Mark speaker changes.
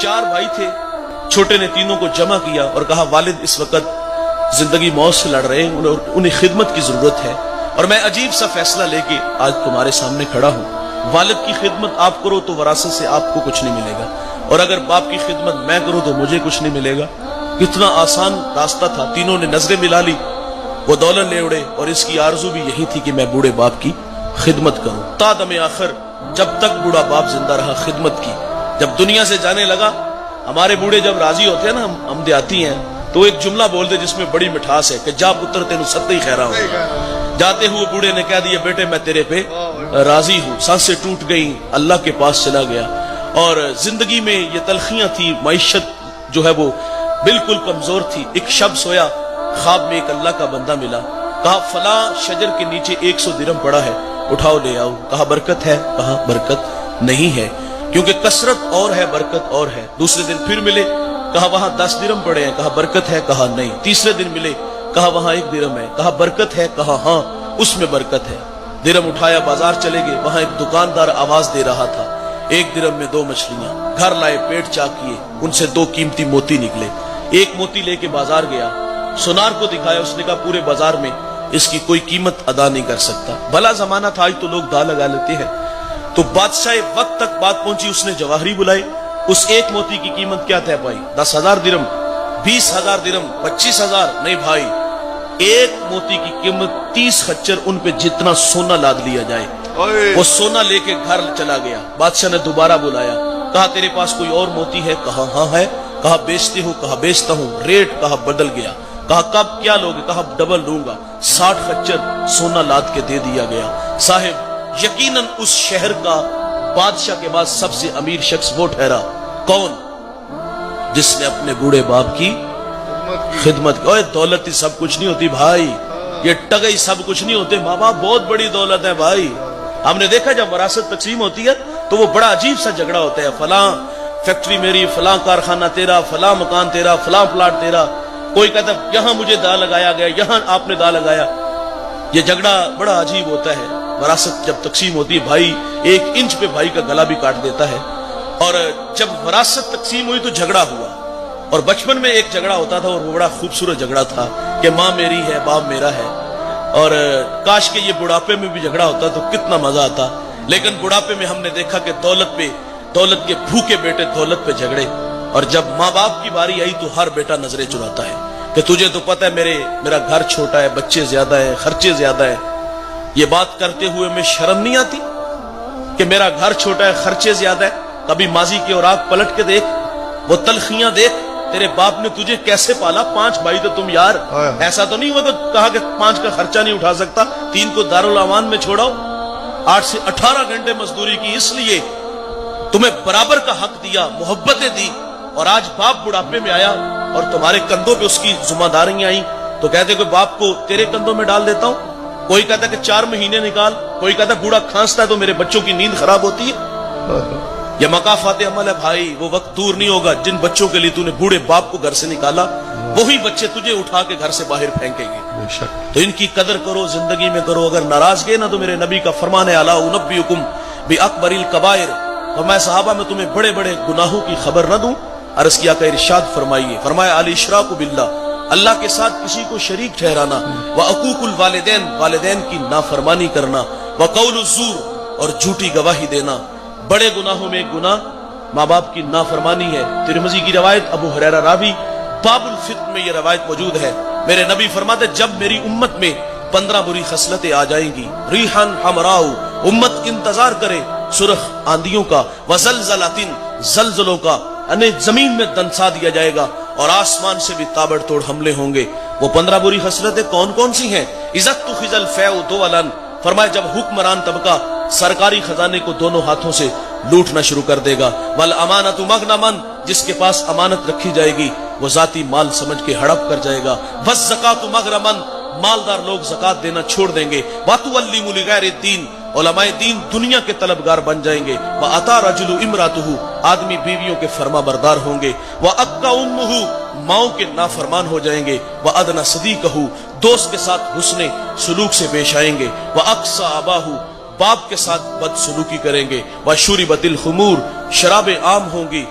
Speaker 1: 4 भाई थे, छोटे ने तीनों को जमा किया और कहा वालिद इस वक्त जिंदगी मौत से लड़ रहे हैं, उन्हें खिदमत की जरूरत है और मैं अजीब सा फैसला लेके आज तुम्हारे सामने खड़ा हूँ। वालिद की खिदमत आप करो तो वरासत से आपको कुछ नहीं मिलेगा, और अगर बाप की खिदमत मैं करूँ तो मुझे कुछ नहीं मिलेगा। कितना आसान रास्ता था। तीनों ने नजरें मिला ली, वो दौलत ले उड़े और इसकी आरजू भी यही थी कि मैं बूढ़े बाप की खिदमत करूं। तादम आखिर जब तक बूढ़ा बाप जिंदा रहा खिदमत की। जब दुनिया से जाने लगा, हमारे बूढ़े जब राजी होते हैं ना, हम देहाती हैं, तो एक जुमला बोलते जिसमें बड़ी मिठास है कि जा पुत्र तेनू सत्ते ही खैरा हूं। जाते हुए बूढ़े ने कह दिया बेटे मैं तेरे पे राजी हूं। सांसें टूट गई, अल्लाह के पास चला गया और जिंदगी में ये तलखियां थी, मईशत जो है वो बिल्कुल कमजोर थी। एक शब सोया, ख्वाब में एक अल्लाह का बंदा मिला, कहा फला शजर के नीचे 100 दिरहम पड़ा है, उठाओ ले आओ। कहा बरकत है? कहा बरकत नहीं है, क्योंकि कसरत और है बरकत और है। दूसरे दिन फिर मिले, कहा वहां 10 दिरहम पड़े हैं, कहा बरकत है? कहा नहीं। तीसरे दिन मिले, कहा वहां 1 दिरहम है, कहा बरकत है? कहा हाँ उसमें बरकत है। दिरहम उठाया, बाजार चले गए, वहां एक दुकानदार आवाज दे रहा था 1 दिरहम में 2 मछलियां। घर लाए, पेट चाक किए, उनसे 2 कीमती मोती निकले। एक मोती लेके बाजार गया, सुनार को दिखाया, उसने कहा पूरे बाजार में इसकी कोई कीमत अदा नहीं कर सकता। भला जमाना था, आज तो लोग दा लगा लेते हैं। तो बादशाह वक्त तक बात पहुंची, उसने जवाहरी बुलाई। उस एक मोती की कीमत क्या तय पाई? 10,000 दिरहम, 20,000 दिरहम, 25,000? नहीं भाई, एक मोती की कीमत 30 खच्चर, उन पे जितना सोना लाद लिया जाए। वो सोना लेके घर चला गया। बादशाह ने दोबारा बुलाया, कहा तेरे पास कोई और मोती है? कहा हाँ है। कहा बेचते हो? कहा बेचता हूं। रेट? कहा बदल गया। कहा कब क्या लोगे? कहा डबल लूंगा। 60 खच्चर सोना लाद के दे दिया गया। साहिब यकीनन उस शहर का बादशाह के बाद सबसे अमीर शख्स वो ठहरा। कौन? जिसने अपने बूढ़े बाप की खिदमत की। दौलत ही सब कुछ नहीं होती भाई, ये टगई सब कुछ नहीं होते। माँ बाप बहुत बड़ी दौलत है भाई। हमने देखा जब वरासत तकसीम होती है तो वो बड़ा अजीब सा झगड़ा होता है। फलां फैक्ट्री मेरी, फलां कारखाना तेरा, फलां मकान तेरा, फलां प्लाट तेरा। कोई कहता यहां मुझे दा लगाया गया, यहां आपने दा लगाया। ये झगड़ा बड़ा अजीब होता है। वरासत जब तकसीम होती है, भाई 1 इंच पे भाई का गला भी काट देता है। और जब वरासत तकसीम हुई तो झगड़ा हुआ, और बचपन में एक झगड़ा होता था और वो बड़ा खूबसूरत झगड़ा था कि माँ मेरी है, बाप मेरा है। और काश के ये बुढ़ापे में भी झगड़ा होता तो कितना मजा आता। लेकिन बुढ़ापे में हमने देखा कि दौलत के भूखे बेटे दौलत पे झगड़े। और जब माँ बाप की बारी आई तो हर बेटा नजरें चुराता है कि तुझे तो पता है मेरा घर छोटा है, बच्चे ज्यादा है, खर्चे ज्यादा है। ये बात करते हुए में शर्म नहीं आती कि मेरा घर छोटा है, खर्चे ज्यादा है? कभी माजी की और आग पलट के देख, वो तलखियां देख, तेरे बाप ने तुझे कैसे पाला। 5 भाई तो तुम यार, ऐसा तो नहीं हुआ तो कहा कि 5 का खर्चा नहीं उठा सकता, 3 को दारुल अमान में छोड़ाओ। 8 से 18 घंटे मजदूरी की, इसलिए तुम्हें बराबर का हक दिया, मोहब्बतें दी। और आज बाप बुढ़ापे में आया और तुम्हारे कंधों पे उसकी जिम्मेदारियां आई तो कहते कि बाप को तेरे कंधों में डाल देता हूं। कोई कहता कि 4 महीने निकाल, कोई कहता बूढ़ा खांसता है तो मेरे बच्चों की नींद खराब होती है। यह मकाफाते अमल है भाई, वो वक्त दूर नहीं होगा जिन बच्चों के लिए तूने बूढ़े बाप को घर से निकाला, वही बच्चे तुझे उठा के घर से बाहर फेंकेंगे। तो इनकी कदर करो, जिंदगी में करो। अगर नाराज गए ना तो मेरे नबी का फरमान है अला उनब्बिउकुम बि अकबरिल कबाइर, तो मैं सहाबा में तुम्हें बड़े बड़े गुनाहों की खबर न दूं? अर्ज किया का इरशाद फरमाइए, फरमाया अल इशराकु बिल्लाह, अल्लाह के साथ किसी को शरीक ठहराना, व अकूकुल वालिदैन, वालिदैन की नाफरमानी करना, व कौलु ज़ूर, और झूठी गवाही देना। बड़े गुनाहों में एक गुनाह माँ बाप की नाफरमानी है। तिरमिज़ी की रवायत, अबू हुरैरा रावी, बाबुल फित्न में यह रवायत मौजूद है। मेरे नबी फरमाते जब मेरी उम्मत में 15 बुरी खसलतें आ जाएंगी, रिहान हमराउ, उम्मत इंतजार करे सुरख आंधियों का, वज़लज़लातिन, ज़लज़लों का, यानी जमीन में दंसा दिया जाएगा और आसमान से भी ताबड़तोड़ हमले होंगे। वो 15 बुरी खसलतें कौन कौन सी हैं? इज़्ज़तु खिज़ल फ़ैउ दुवलन, फरमाया जब हुक्मरान तबका सरकारी खजाने को दोनों हाथों से लूटना शुरू कर देगा। वल अमानतु मगनमन, जिसके पास अमानत रखी जाएगी वो जाती माल समझ के हड़प कर जाएगा। वज़ ज़कातु मगरमन, मालदार लोग ज़कात देना छोड़ देंगे। वातुअल्लिमु लिगैरिद्दीन, उलमाए दीन दुनिया के तलबगार बन जाएंगे। व अता रजुलु इमरातुहु, आदमी बीवियों के फरमा बरदार होंगे। व अक्का उम्मुहु, माओ के नाफरमान हो जाएंगे। व अदना सदीकहु, दोस्त के साथ हुस्ने सलूक से पेश आएंगे। व अक्सा अबाहु, बाप के साथ बदसलूकी करेंगे। व शुरिबतिल खुमूर, शराबें आम होंगी।